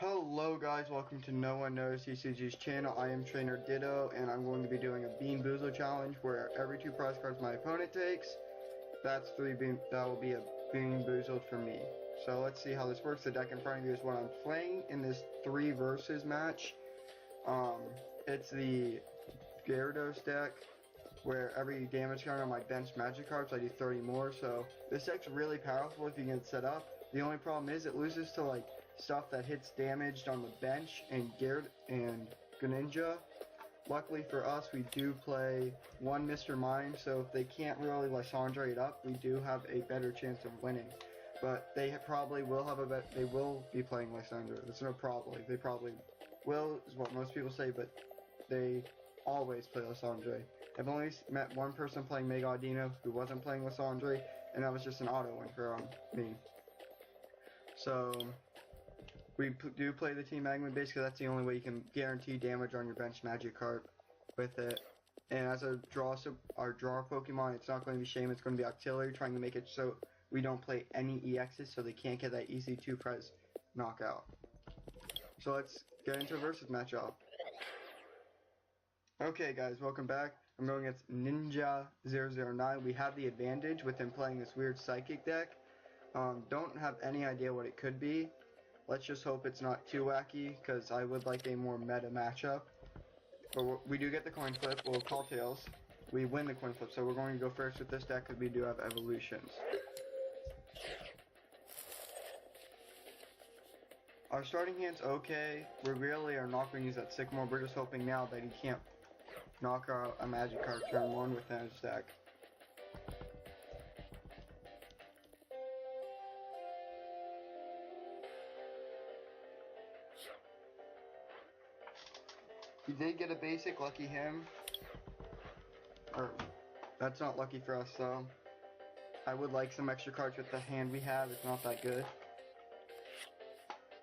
Hello guys, welcome to No One Knows TCG's channel. I am Trainer Ditto, and I'm going to be doing a Bean Boozled challenge where every 2 prize cards my opponent takes, that will be a Bean Boozled for me. So let's see how this works. The deck in front of you is what I'm playing in this 3 versus match. It's the Gyarados deck, where every damage card on my bench magic cards I do 30 more, so this deck's really powerful if you get it set up. The only problem is it loses to like stuff that hits damaged on the bench and Greninja. Luckily for us, we do play one Mr. Mime, so if they can't really Lysandre it up, we do have a better chance of winning. But they probably will have they will be playing Lysandre. There's no probably. They probably will, is what most people say, but they always play Lysandre. I've only met one person playing Mega Audino who wasn't playing Lysandre, and that was just an auto win for me. So we do play the Team Magma base because that's the only way you can guarantee damage on your bench magic card with it. And as our draw Pokemon, it's not going to be Shame, it's going to be Octillery, trying to make it so we don't play any EXs so they can't get that easy 2 prize knockout. So let's get into a versus matchup. Okay guys, welcome back. I'm going against Ninja009. We have the advantage with him playing this weird Psychic deck. Don't have any idea what it could be. Let's just hope it's not too wacky, because I would like a more meta matchup. But we do get the coin flip. We'll call tails. We win the coin flip, so we're going to go first with this deck because we do have evolutions. Our starting hand's okay. We really are not going to use that Sycamore. We're just hoping now that he can't knock out a magic card turn 1 with his deck. He did get a basic, lucky him. Or, that's not lucky for us though. I would like some extra cards with the hand we have, it's not that good.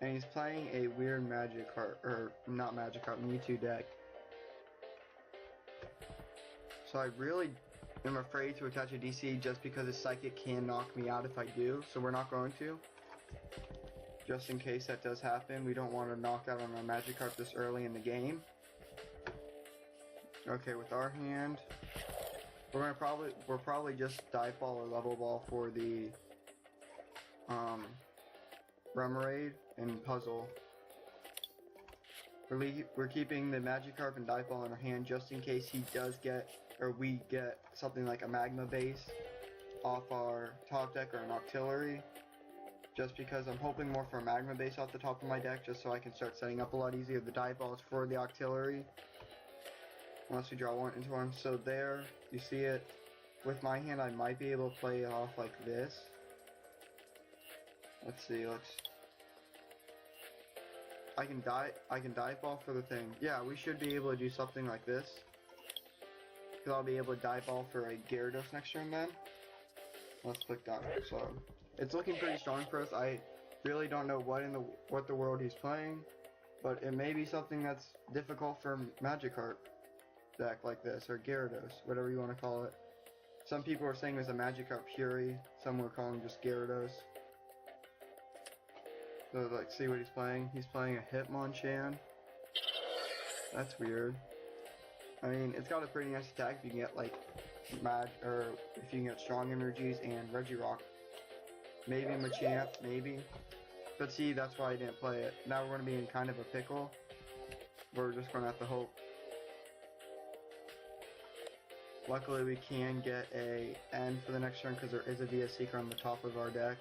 And he's playing a weird magic card, or not magic card, Mewtwo deck. So I really am afraid to attach a DC just because his Psychic can knock me out if I do, so we're not going to. Just in case that does happen, we don't want to knock out on our magic card this early in the game. Okay, with our hand, we're probably just dive ball or level ball for the Remoraid and Puzzle. We're keeping the Magikarp and dive ball in our hand just in case he does get, or we get something like a Magma base off our top deck or an Octillery. Just because I'm hoping more for a Magma base off the top of my deck, just so I can start setting up a lot easier. The dive balls for the Octillery. Unless we draw one into one. So there, you see it. With my hand, I might be able to play it off like this. Let's see, I can dive ball for the thing. Yeah, we should be able to do something like this. Because I'll be able to dive ball for a Gyarados next turn then. Let's click that. So, it's looking pretty strong for us. I really don't know what the world he's playing. But it may be something that's difficult for Magikarp deck like this, or Gyarados, whatever you want to call it. Some people are saying there's a Magikarp Fury, some were calling just Gyarados. So like, see what he's playing? He's playing a Hitmonchan. That's weird. I mean, it's got a pretty nice attack if you can get like if you can get Strong Energies and Regirock. Maybe Machamp, maybe. But see, that's why I didn't play it. Now we're going to be in kind of a pickle. We're just going to have to hope. Luckily we can get a N for the next turn because there is a VS Seeker on the top of our deck.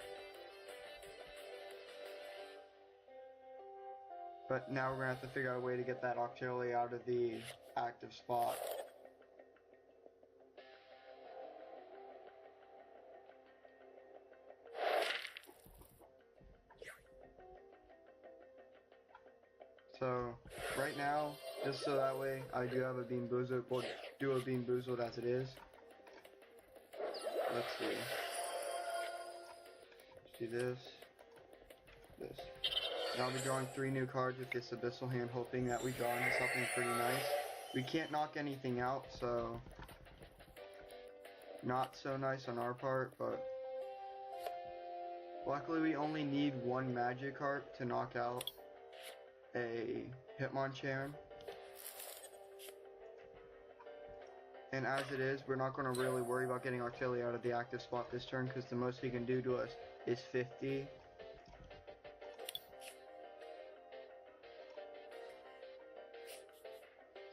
But now we're going to have to figure out a way to get that Octillery out of the active spot. So, right now, just so that way I do have a Bean Boozled, we'll do a Bean Boozled as it is. Let's see. Let's do this. And I'll be drawing 3 new cards with this Abyssal hand, hoping that we draw into something pretty nice. We can't knock anything out, so not so nice on our part, but luckily we only need 1 Magikarp to knock out a Hitmonchan. And as it is, we're not going to really worry about getting Artillery out of the active spot this turn because the most he can do to us is 50.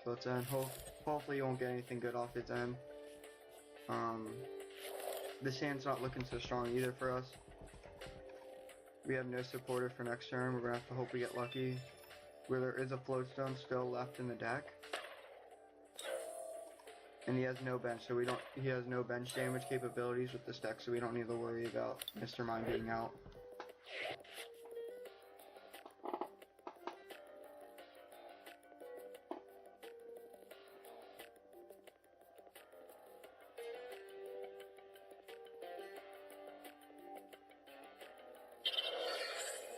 So let's end. Hopefully you won't get anything good off his end. This hand's not looking so strong either for us. We have no supporter for next turn. We're going to have to hope we get lucky. Where there is a Floatstone still left in the deck. And he has no bench, so he has no bench damage capabilities with this deck, so we don't need to worry about Mr. Mime being out.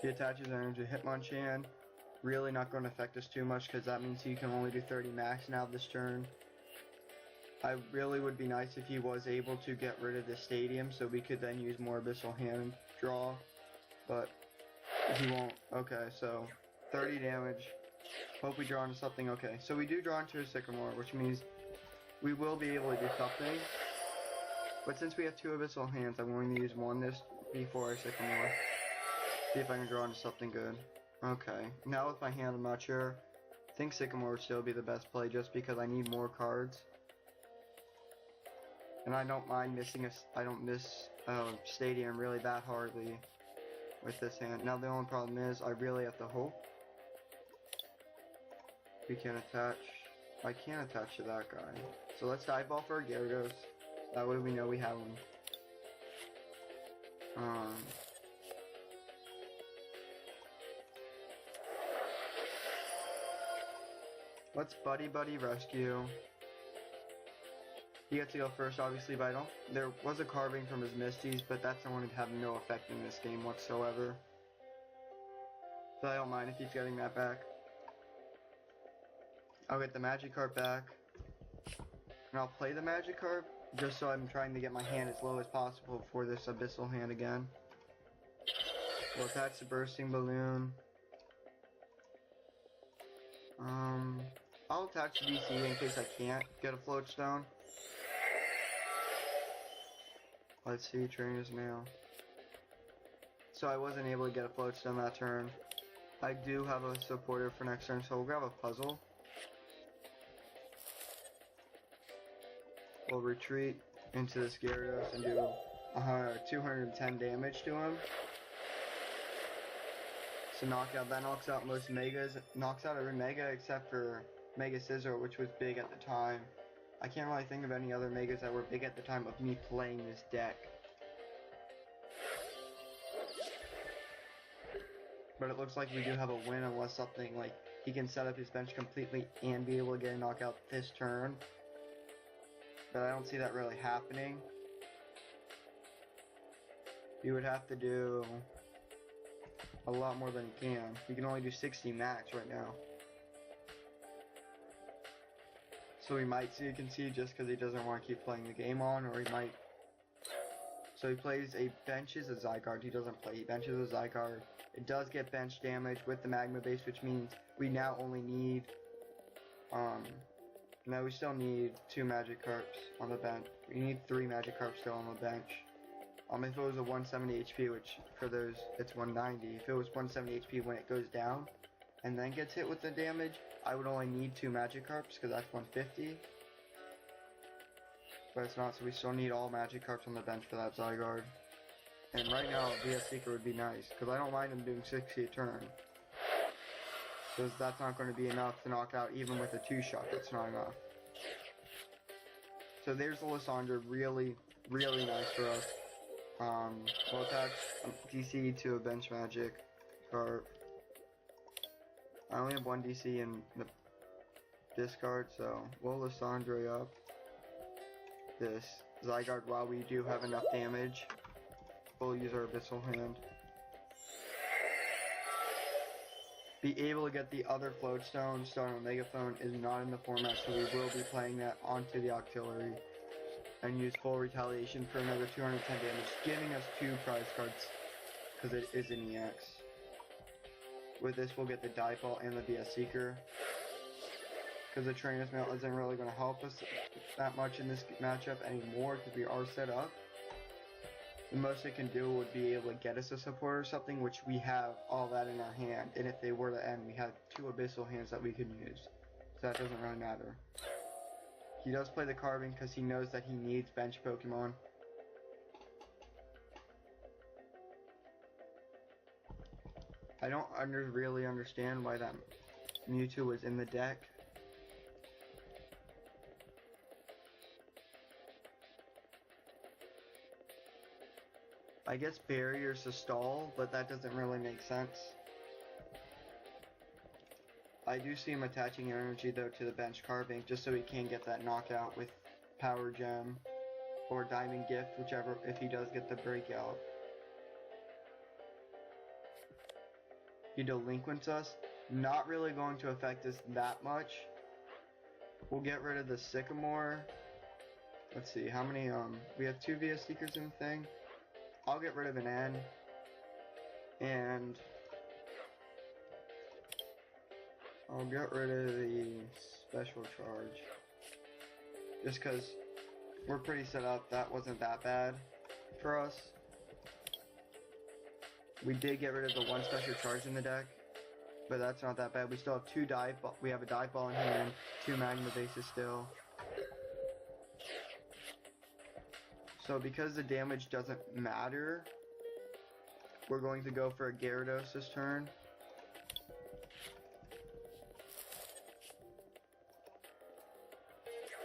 He attaches energy to Hitmonchan. Really not going to affect us too much because that means he can only do 30 max now this turn. I really would be nice if he was able to get rid of the stadium so we could then use more Abyssal Hand draw, but he won't. Okay, so 30 damage. Hope we draw into something. Okay, so we do draw into a Sycamore, which means we will be able to do something. But since we have 2 Abyssal Hands, I'm going to use one this before our Sycamore. See if I can draw into something good. Okay, now with my hand I'm not sure. I think Sycamore would still be the best play just because I need more cards. And I don't mind missing I don't miss Stadium really that hardly with this hand. Now the only problem is I really have to hope. We can attach. I can't attach to that guy. So let's dive ball for a Gyarados. That way we know we have him. Let's Buddy Rescue. He gets to go first, obviously, but there was a carving from his Misties, but that's going to have no effect in this game whatsoever. So I don't mind if he's getting that back. I'll get the Magikarp back. And I'll play the Magikarp, just so I'm trying to get my hand as low as possible for this Abyssal Hand again. We'll attach the Bursting Balloon. I'll attach the DC in case I can't get a Floatstone. Let's see, Trainer's Mail. So I wasn't able to get a Floatstone that turn. I do have a supporter for next turn, so we'll grab a Puzzle. We'll retreat into this Gyarados and do 210 damage to him. So knockout, that knocks out most Megas, knocks out every Mega except for Mega Scizor, which was big at the time. I can't really think of any other Megas that were big at the time of me playing this deck. But it looks like we do have a win unless something like he can set up his bench completely and be able to get a knockout this turn. But I don't see that really happening. You would have to do a lot more than he can. He can only do 60 max right now. So he might see a concede just because he doesn't want to keep playing the game on, or he might. So he plays benches a Zygarde. He doesn't play. He benches a Zygarde. It does get bench damage with the Magma Base, which means we now only need. No, we still need 2 Magikarps on the bench. We need 3 Magikarps still on the bench. If it was a 170 HP, which for those it's 190. If it was 170 HP when it goes down, and then gets hit with the damage, I would only need 2 Magikarps because that's 150. But it's not, so we still need all Magikarps on the bench for that Zygarde. And right now, VS Seeker would be nice because I don't mind him doing 60 a turn. Because that's not going to be enough to knock out even with a 2-shot. That's not enough. So there's the Lysandre, really, really nice for us. We'll attach DC to a bench Magic card. I only have 1 DC in the discard, so we'll Lysandre up this Zygarde while we do have enough damage. We'll use our Abyssal Hand. Be able to get the other Floatstone, starting with Megaphone, is not in the format, so we will be playing that onto the Octillery. And use full retaliation for another 210 damage, giving us 2 prize cards, because it is an EX. With this, we'll get the die ball and the VS Seeker. Because the Trainer's Mail isn't really going to help us that much in this matchup anymore because we are set up. The most it can do would be able to get us a support or something, which we have all that in our hand. And if they were to end, we have 2 Abyssal hands that we can use. So that doesn't really matter. He does play the Carving because he knows that he needs bench Pokemon. I don't really understand why that Mewtwo was in the deck. I guess barriers to stall, but that doesn't really make sense. I do see him attaching energy though to the bench Carving just so he can get that knockout with Power Gem or Diamond Gift, whichever, if he does get the breakout. He delinquents us. Not really going to affect us that much. We'll get rid of the Sycamore. Let's see, how many, we have 2 VS Seekers in the thing. I'll get rid of an N. And I'll get rid of the special charge. Just because we're pretty set up, that wasn't that bad for us. We did get rid of the 1 special charge in the deck, but that's not that bad. We still have 2 dive ball. We have a dive ball in hand, 2 magma bases still. So because the damage doesn't matter, we're going to go for a Gyarados this turn.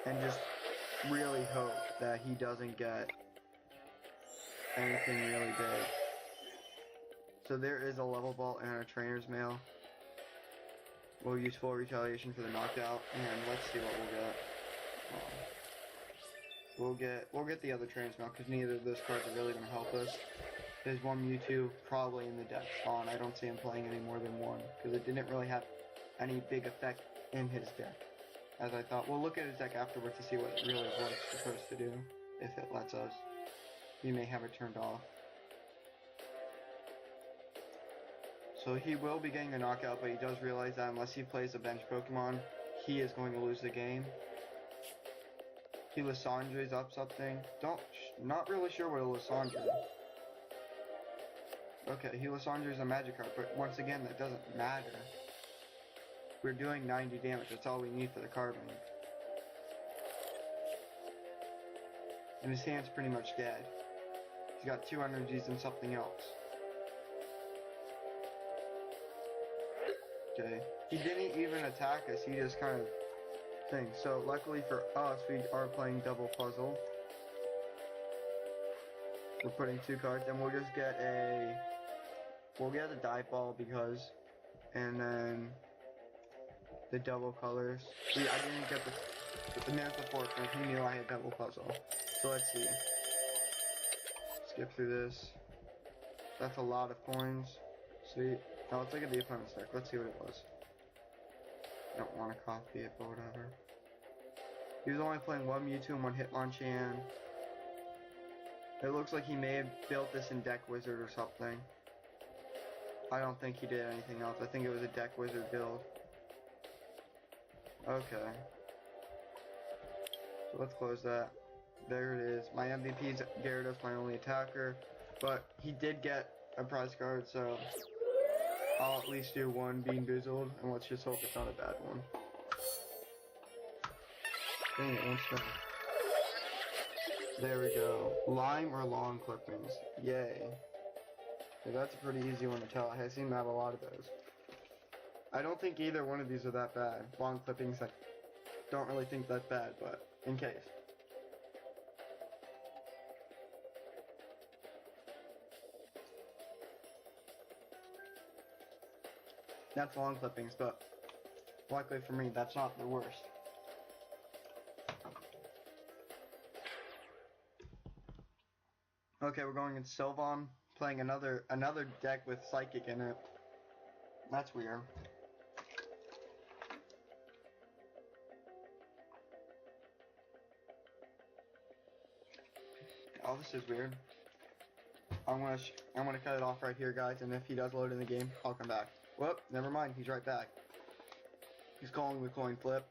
And just really hope that he doesn't get anything really big. So there is a level ball and a Trainer's Mail. We'll use full retaliation for the knockout, and let's see what we'll get. We'll get the other Trainer's Mail because neither of those cards are really going to help us. There's 1 Mewtwo probably in the deck spawn. I don't see him playing any more than 1 because it didn't really have any big effect in his deck, as I thought. We'll look at his deck afterwards to see what it really was supposed to do, if it lets us. We may have it turned off. So he will be getting a knockout, but he does realize that unless he plays a bench Pokemon, he is going to lose the game. He Lissandre's up something. Not really sure what a Lissandre. Okay, he Lissandre's a Magikarp, but once again, that doesn't matter. We're doing 90 damage, that's all we need for the Carving. And his hand's pretty much dead. He's got 2 energies and something else. Okay, he didn't even attack us, he just kind of thing. So luckily for us, we are playing double puzzle. We're putting 2 cards, and we'll just get a dive ball because, and then the double colors. See, I didn't get the man support, but he knew I had double puzzle. So let's see. Skip through this. That's a lot of coins. Sweet. Now let's look at the opponent's deck. Let's see what it was. I don't want to copy it, but whatever. He was only playing 1 Mewtwo and 1 Hitmonchan. It looks like he may have built this in Deck Wizard or something. I don't think he did anything else. I think it was a Deck Wizard build. Okay. So let's close that. There it is. My MVP is Gyarados, my only attacker. But he did get a prize card, so I'll at least do 1 being Boozled, and let's just hope it's not a bad one. Dang it, 1 star. There we go. Lime or long clippings. Yay. Okay, that's a pretty easy one to tell. I seem to have a lot of those. I don't think either one of these are that bad. Long clippings, I don't really think that's bad, but in case. That's long clippings, but luckily for me, that's not the worst. Okay, we're going in Sylvan, playing another deck with Psychic in it. That's weird. Oh, this is weird. I'm gonna cut it off right here, guys, and if he does load in the game, I'll come back. Whoop, never mind, he's right back. He's calling the coin flip.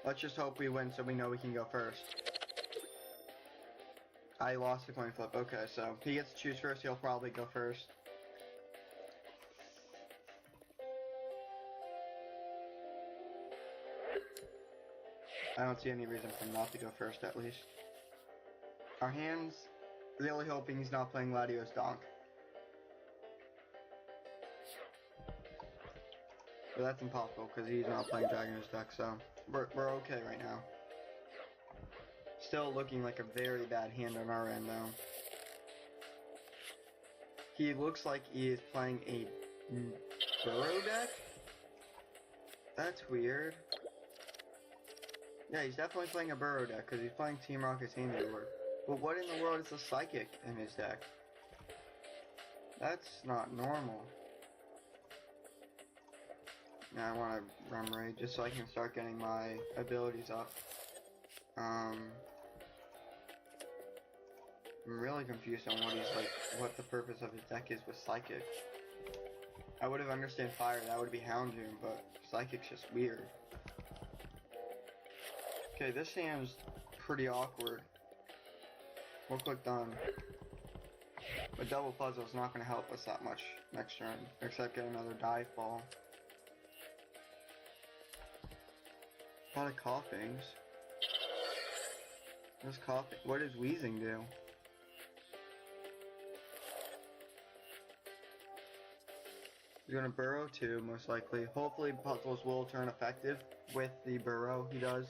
Let's just hope we win so we know we can go first. I lost the coin flip. Okay, so he gets to choose first. He'll probably go first. I don't see any reason for him not to go first, at least. Our hands, really hoping he's not playing Latios Donk. But that's impossible, because he's not playing Dragoner's deck, so we're okay right now. Still looking like a very bad hand on our end, though. He looks like he is playing a Burrow deck? That's weird. Yeah, he's definitely playing a Burrow deck, because he's playing Team Rocket's Handiwork. But what in the world is a Psychic in his deck? That's not normal. Now I want to run raid just so I can start getting my abilities up. I'm really confused on what the purpose of his deck is with Psychic. I would have understood Fire, that would be Houndoom, but Psychic's just weird. Okay, this hand's pretty awkward. We'll click done. But double puzzle is not going to help us that much next turn, except get another dive ball. A lot of coughings. What's coughing? What does wheezing do? He's gonna burrow too, most likely. Hopefully puzzles will turn effective with the burrow he does.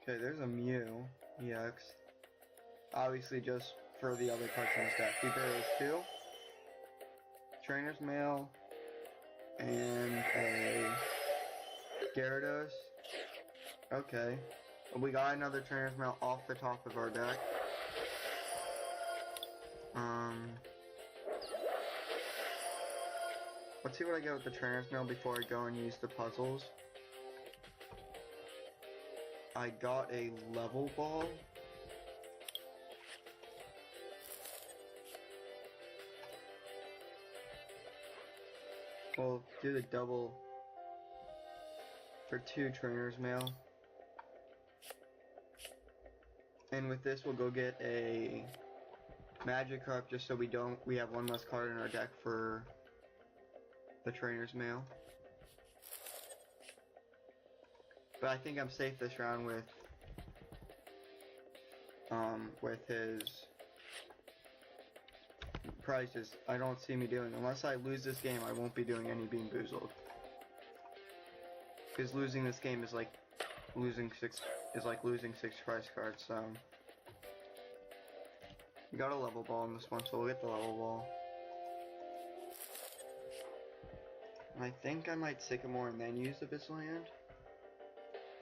Okay, there's a Mew EX. Obviously just for the other cards in his deck. He burrows too. Trainer's Mail. And a Gyarados. Okay. We got another Trainer's Mail off the top of our deck. Let's see what I get with the Trainer's Mail before I go and use the puzzles. I got a level ball. We'll do the double for 2 Trainer's Mail. And with this we'll go get a Magikarp just so we have one less card in our deck for the Trainer's Mail. But I think I'm safe this round with his prices. I don't see me doing, unless I lose this game, I won't be doing any Being Boozled. Because losing this game is like losing 6 price cards, so we got a level ball in this one, so we'll get the level ball. I think I might Sycamore and then use Abyssal Hand.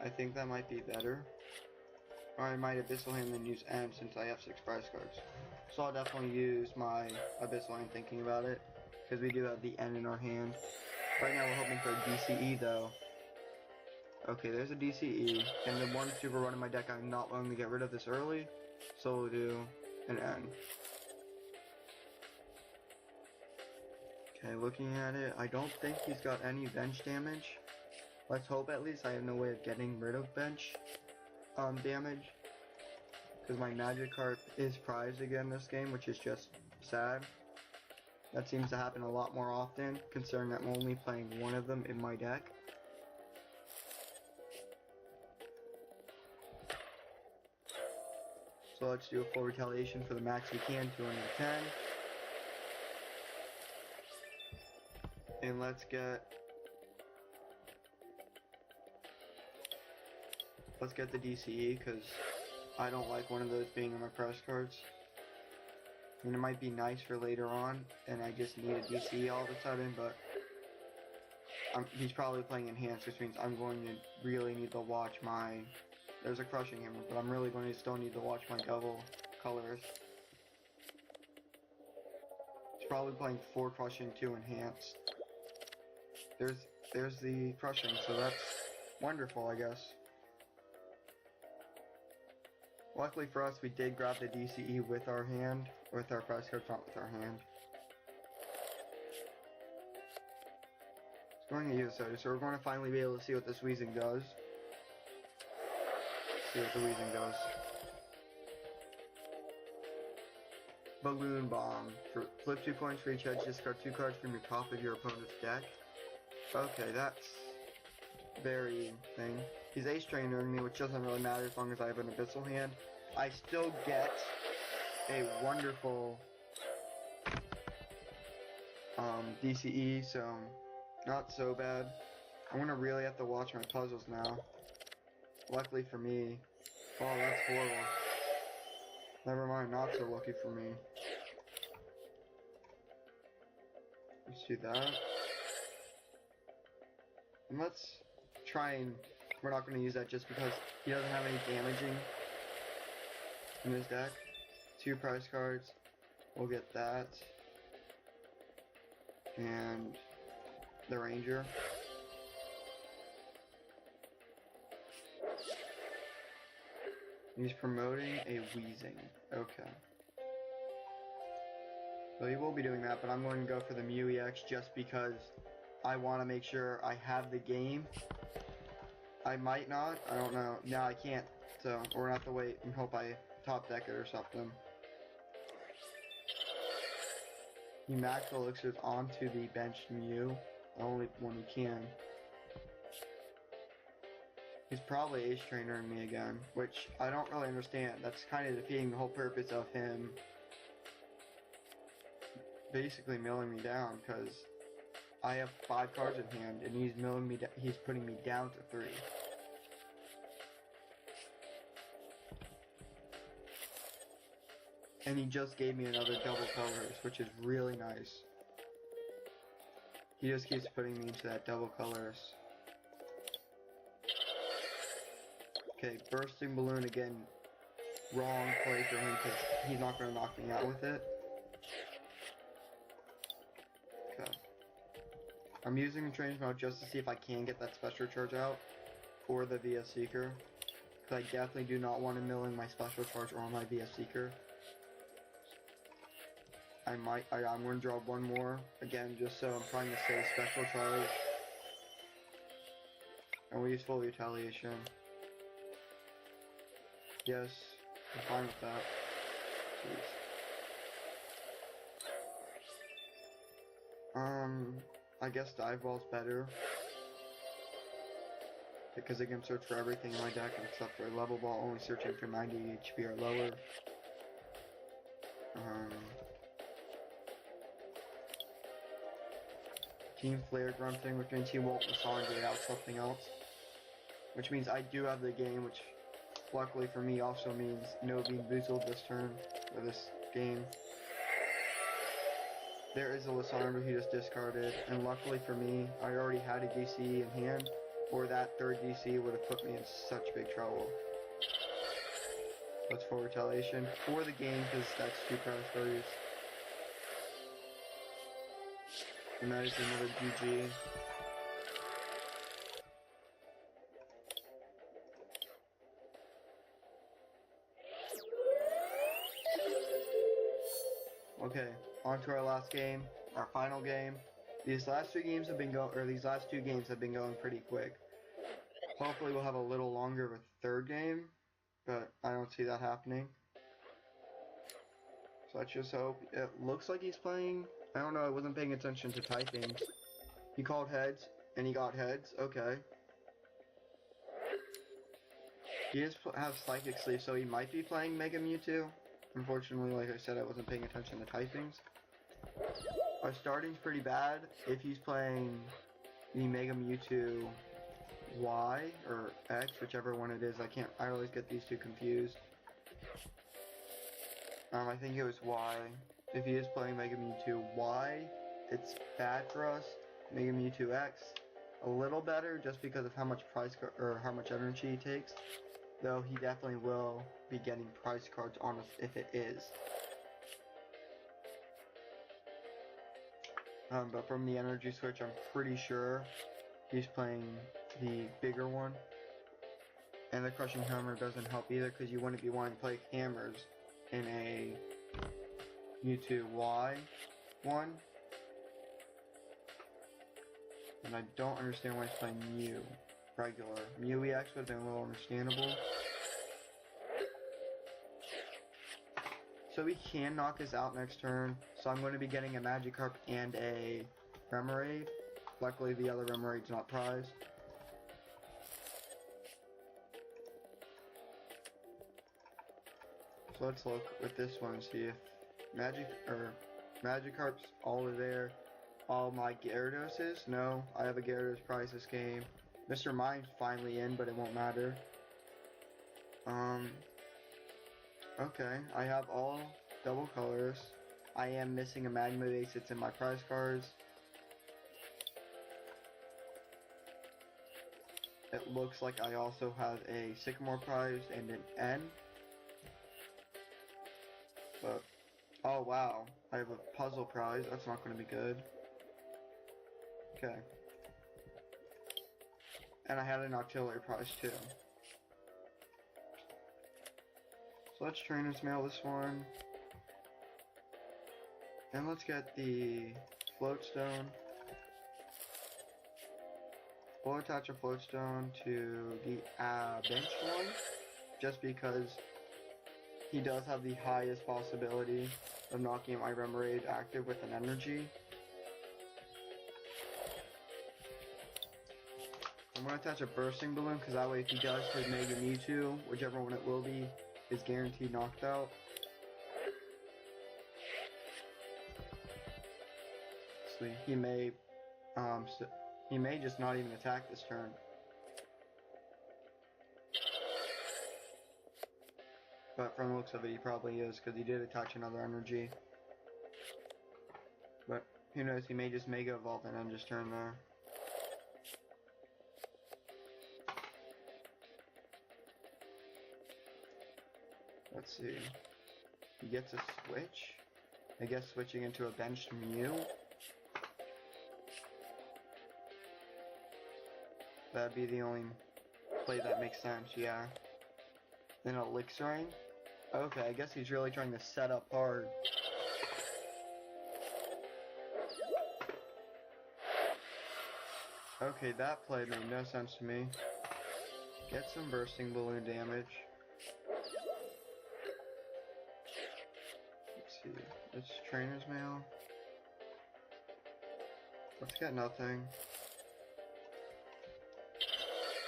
I think that might be better. Or I might Abyssal Hand and then use N since I have 6 prize cards. So I'll definitely use my Abyssal Hand thinking about it, because we do have the N in our hand. Right now we're hoping for a DCE though. Okay, there's a DCE, and the one super run in my deck I'm not willing to get rid of this early, so we'll do an N. Okay, looking at it, I don't think he's got any bench damage. Let's hope at least. I have no way of getting rid of bench damage, because my Magikarp is prized again this game, which is just sad. That seems to happen a lot more often, considering I'm only playing one of them in my deck. So let's do a full retaliation for the max we can, 210. And let's get the DCE, because I don't like one of those being in my press cards. I mean, it might be nice for later on, and I just need a DCE all of a sudden, but he's probably playing Enhanced, which means I'm going to really need to watch my... There's a Crushing Hammer, but I'm really going to still need to watch my double colors. He's probably playing 4 Crushing, 2 Enhanced. There's the Crushing, so that's wonderful, I guess. Luckily for us, we did grab the DCE with our hand, with our prize card, not with our hand. It's going to use soda, so we're going to finally be able to see what this Weezing does. See what the Weezing does. Balloon Bomb. Flip 2 coins for each head. Discard 2 cards from your top of your opponent's deck. Okay, that's very thing. He's ace trainering me, which doesn't really matter as long as I have an abyssal hand. I still get a wonderful DCE, so not so bad. I'm gonna really have to watch my puzzles now. Luckily for me. Oh, that's horrible. Never mind, not so lucky for me. Let's do that. And let's try and... We're not going to use that just because he doesn't have any damaging in his deck. 2 prize cards. We'll get that. And the Ranger. He's promoting a Weezing. Okay. So he will be doing that, but I'm going to go for the Mew EX just because I want to make sure I have the game. I might not. I don't know. No, I can't. So we're going to have to wait and hope I top deck it or something. He max elixirs onto the benched Mew. Only when he can. He's probably ace trainering me again, which I don't really understand. That's kind of defeating the whole purpose of him basically milling me down, because I have 5 cards in hand and he's milling me. He's putting me down to 3. And he just gave me another double colors, which is really nice. He just keeps putting me into that double colors. Okay, bursting balloon again. Wrong play for him because he's not going to knock me out with it. Okay. I'm using the training mode just to see if I can get that special charge out for the VS Seeker. Because I definitely do not want to mill in my special charge or my VS Seeker. I'm going to draw one more, again, just so I'm trying to say special charge. And we use full retaliation. Yes, I'm fine with that. Jeez. I guess Dive Ball's better. Because it can search for everything in my deck except for Level Ball, only searching for 90 HP or lower. Team Flare Grunting, which means he won't respond to out something else. Which means I do have the game, which luckily for me also means no being Boozled this turn, or this game. There is a Lysandre he just discarded, and luckily for me, I already had a DCE in hand, or that third DCE would have put me in such big trouble. That's full retaliation for the game, because that's 2 prize cards. And that is another GG. Okay, on to our last game, our final game. These last 2 games have been these last 2 games have been going pretty quick. Hopefully we'll have a little longer of a third game, but I don't see that happening. So let's just hope. It looks like he's playing. I don't know, I wasn't paying attention to typings. He called heads, and he got heads. Okay. He does have Psychic Sleeve, so he might be playing Mega Mewtwo. Unfortunately, like I said, I wasn't paying attention to typings. Our starting's pretty bad. If he's playing the Mega Mewtwo Y or X, whichever one it is, I always get these 2 confused. I think it was Y. If he is playing Mega Mewtwo Y, it's bad for us. Mega Mewtwo X, a little better just because of how much how much energy he takes. Though he definitely will be getting prize cards on us if it is. But from the energy switch, I'm pretty sure he's playing the bigger one. And the Crushing Hammer doesn't help either because you wouldn't be wanting to play hammers in a Mewtwo Y one. And I don't understand why he's playing Mew. Regular. Mew EX would have been a little understandable. So he can knock us out next turn. So I'm going to be getting a Magikarp and a Remoraid. Luckily the other Remoraid's not prized. So let's look with this one and see if Magikarp's all are there. All my Gyarados. No, I have a Gyarados prize this game. Mr. Mime's finally in, but it won't matter. Okay, I have all double colors. I am missing a Magma Base. It's in my prize cards. It looks like I also have a Sycamore prize and an N. But, oh wow, I have a puzzle prize. That's not going to be good. Okay. And I had an auxiliary prize too. So let's trainer's mail this one. And let's get the floatstone. We'll attach a floatstone to the bench one, just because he does have the highest possibility of knocking my Remoraid active with an energy. I'm going to attach a bursting balloon, because that way if he does hit Mega Mewtwo, whichever one it will be, is guaranteed knocked out. So he may just not even attack this turn. But from the looks of it, he probably is, because he did attach another energy. But who knows, he may just Mega Evolve and end his turn there. Let's see. He gets a switch. I guess switching into a benched Mew. That'd be the only play that makes sense, yeah. Then Elixirring. Okay, I guess he's really trying to set up hard. Okay, that play made no sense to me. Get some bursting balloon damage. Let's see. It's trainer's mail. Let's get nothing.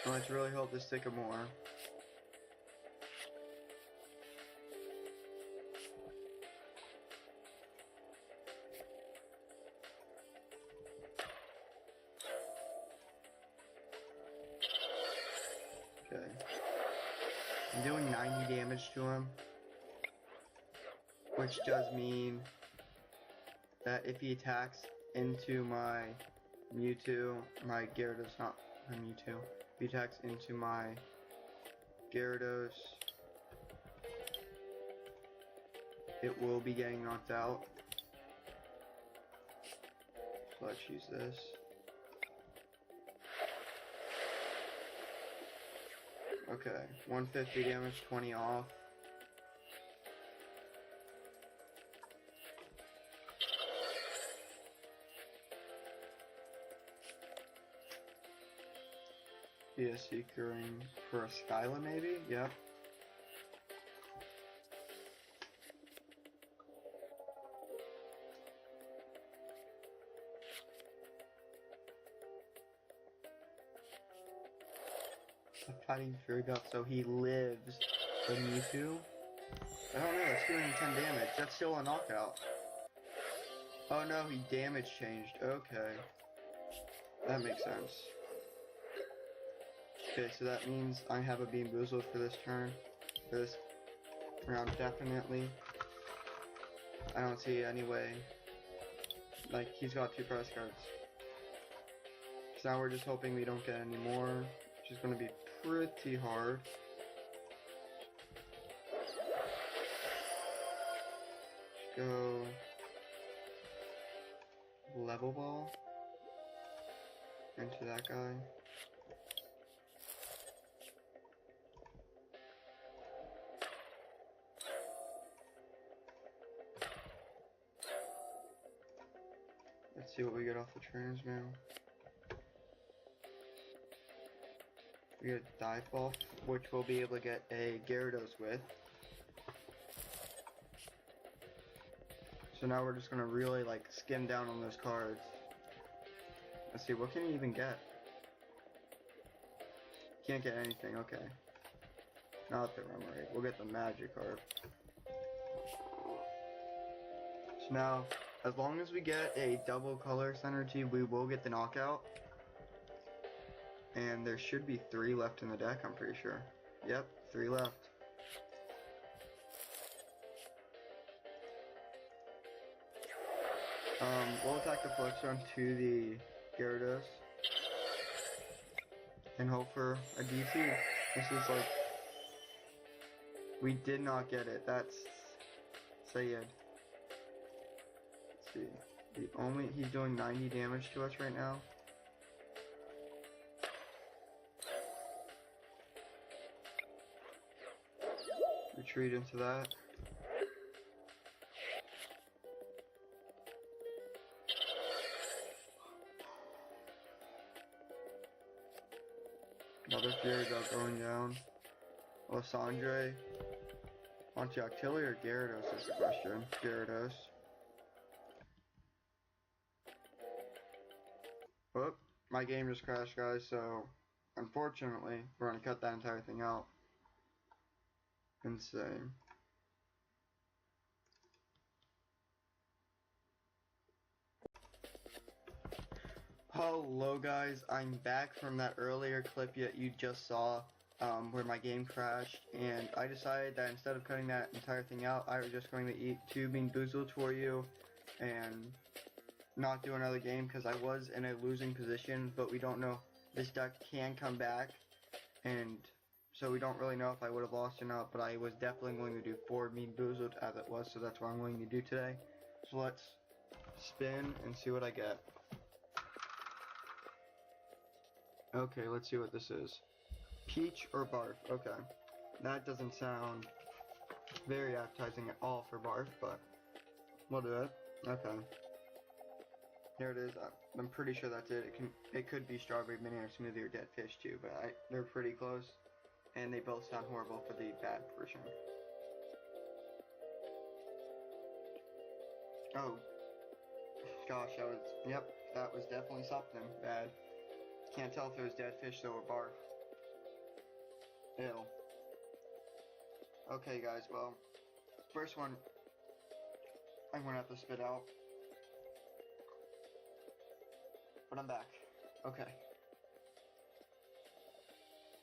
Let's really hope this Sycamore. Okay. I'm doing 90 damage to him, which does mean that if he attacks into my Mewtwo, my Gyarados, not my Mewtwo, if he attacks into my Gyarados, it will be getting knocked out. So let's use this. Okay, 150 damage, 20 off. Be a Seeker ring for a Skyla maybe? Yep. Fighting Fury Belt, so he lives the Mewtwo. I don't know, that's 210 damage. That's still a knockout. Oh no, he damage changed. Okay. That makes sense. Okay, so that means I have a Beam Boozled for this turn. For this round, definitely. I don't see any way. Like, he's got 2 prize cards. So now we're just hoping we don't get any more, which is going to be pretty hard. Let's go Level Ball into that guy. Let's see what we get off the trainer's mail. We get a dive ball, which we'll be able to get a Gyarados with. So now we're just gonna really like skim down on those cards. Let's see, what can you even get? Can't get anything, okay. Not the Remoraid, we'll get the Magikarp. So now, as long as we get a double color synergy, we will get the knockout. And there should be 3 left in the deck, I'm pretty sure. Yep, 3 left. We'll attack the Fluxstone to the Gyarados. And hope for a DC. This is like... We did not get it. That's... Sayed. Let's see. He's doing 90 damage to us right now. Retreat into that. Another Fury Belt going down. Lysandre. Onto Octillery or Gyarados is the question. Gyarados. Whoop. My game just crashed, guys, so unfortunately, we're gonna cut that entire thing out. Insane. Hello guys, I'm back from that earlier clip you just saw where my game crashed, and I decided that instead of cutting that entire thing out, I was just going to eat 2 Bean Boozled for you and not do another game because I was in a losing position, but we don't know. This deck can come back, and so we don't really know if I would have lost or not, but I was definitely going to do 4 Bean Boozled as it was, so that's what I'm going to do today. So let's spin and see what I get. Okay, let's see what this is. Peach or Barf? Okay. That doesn't sound very appetizing at all for Barf, but we'll do it. Okay. Here it is. I'm pretty sure that's it. It could be Strawberry Banana Smoothie or Dead Fish too, but they're pretty close. And they both sound horrible for the bad version. Oh. Gosh, that was definitely something bad. Can't tell if it was Dead Fish though or Barf. Ew. Okay guys, well, first one I'm gonna have to spit out. But I'm back. Okay.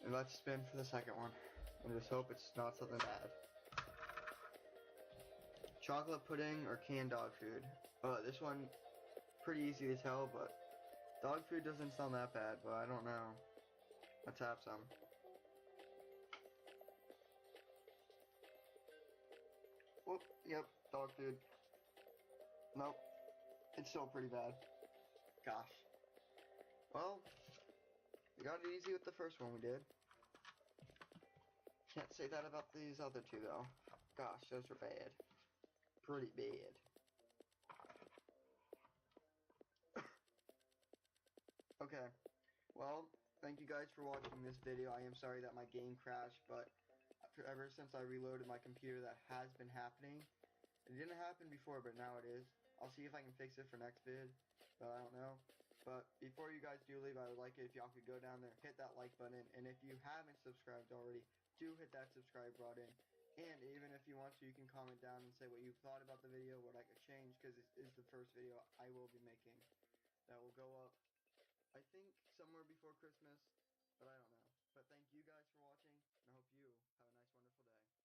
And let's spin for the second one. And just hope it's not something bad. Chocolate pudding or canned dog food? This one, pretty easy to tell, but dog food doesn't sound that bad, but I don't know. Let's have some. Whoop, yep, dog food. Nope, it's still pretty bad. Gosh. Well, we got it easy with the first one we did. Can't say that about these other 2 though. Gosh, those are bad. Pretty bad. Okay, well, thank you guys for watching this video. I am sorry that my game crashed, but ever since I reloaded my computer, that has been happening. It didn't happen before, but now it is. I'll see if I can fix it for next vid, but I don't know. But before you guys do leave, I would like it if y'all could go down there, hit that like button, and if you haven't subscribed already, do hit that subscribe button. And even if you want to, you can comment down and say what you thought about the video, what I could change, because this is the first video I will be making that will go up, I think, somewhere before Christmas, but I don't know. But thank you guys for watching, and I hope you have a nice, wonderful day.